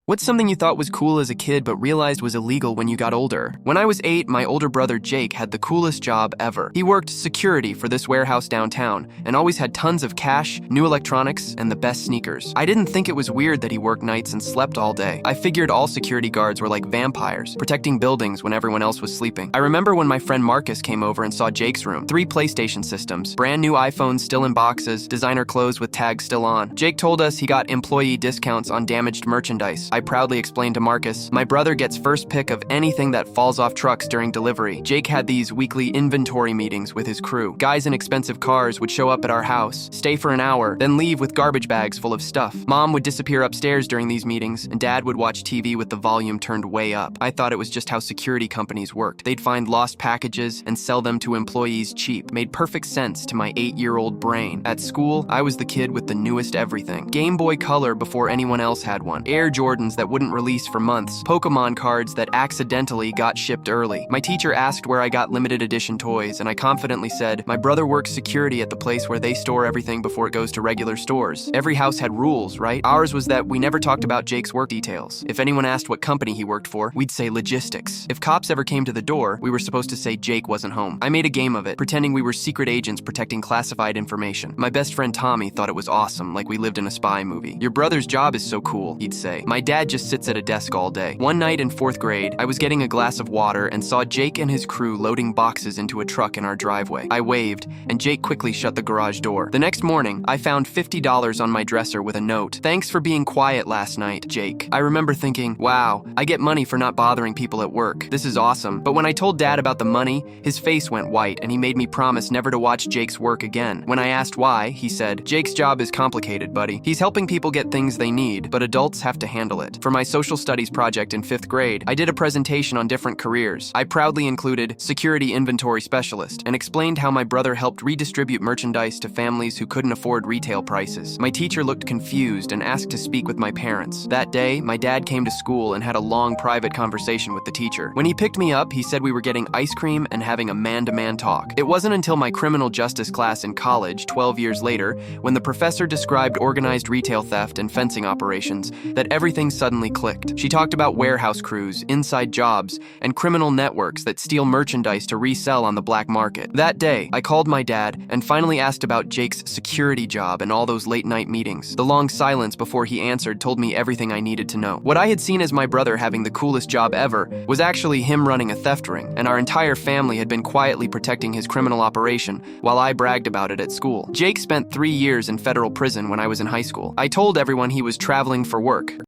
What's something you thought was cool as a kid but realized was illegal when you got older? When I was 8, my older brother Jake had the coolest job ever. He worked security for this warehouse downtown and always had tons of cash, new electronics, and the best sneakers. I didn't think it was weird that he worked nights and slept all day. I figured all security guards were like vampires, protecting buildings when everyone else was sleeping. I remember when my friend Marcus came over and saw Jake's room. 3 PlayStation systems, brand new iPhones still in boxes, designer clothes with tags still on. Jake told us he got employee discounts on damaged merchandise. I proudly explained to Marcus, my brother gets first pick of anything that falls off trucks during delivery. Jake had these weekly inventory meetings with his crew. Guys in expensive cars would show up at our house, stay for an hour, then leave with garbage bags full of stuff. Mom would disappear upstairs during these meetings, and Dad would watch TV with the volume turned way up. I thought it was just how security companies worked. They'd find lost packages and sell them to employees cheap. Made perfect sense to my 8-year-old brain. At school, I was the kid with the newest everything. Game Boy Color before anyone else had one. Air Jordans that wouldn't release for months. Pokemon cards that accidentally got shipped early. My teacher asked where I got limited edition toys, and I confidently said, my brother works security at the place where they store everything before it goes to regular stores. Every house had rules, right? Ours was that we never talked about Jake's work details. If anyone asked what company he worked for, we'd say logistics. If cops ever came to the door, we were supposed to say Jake wasn't home. I made a game of it, pretending we were secret agents protecting classified information. My best friend Tommy thought it was awesome, like we lived in a spy movie. Your brother's job is so cool, he'd say. My dad just sits at a desk all day. One night in 4th grade, I was getting a glass of water and saw Jake and his crew loading boxes into a truck in our driveway. I waved, and Jake quickly shut the garage door. The next morning, I found $50 on my dresser with a note. Thanks for being quiet last night, Jake. I remember thinking, wow, I get money for not bothering people at work. This is awesome. But when I told Dad about the money, his face went white and he made me promise never to watch Jake's work again. When I asked why, he said, Jake's job is complicated, buddy. He's helping people get things they need, but adults have to handle it. For my social studies project in 5th grade, I did a presentation on different careers. I proudly included security inventory specialist and explained how my brother helped redistribute merchandise to families who couldn't afford retail prices. My teacher looked confused and asked to speak with my parents. That day, my dad came to school and had a long private conversation with the teacher. When he picked me up, he said we were getting ice cream and having a man-to-man talk. It wasn't until my criminal justice class in college, 12 years later, when the professor described organized retail theft and fencing operations, that everything suddenly clicked. She talked about warehouse crews, inside jobs, and criminal networks that steal merchandise to resell on the black market. That day, I called my dad and finally asked about Jake's security job and all those late-night meetings. The long silence before he answered told me everything I needed to know. What I had seen as my brother having the coolest job ever was actually him running a theft ring, and our entire family had been quietly protecting his criminal operation while I bragged about it at school. Jake spent 3 years in federal prison when I was in high school. I told everyone he was traveling for work.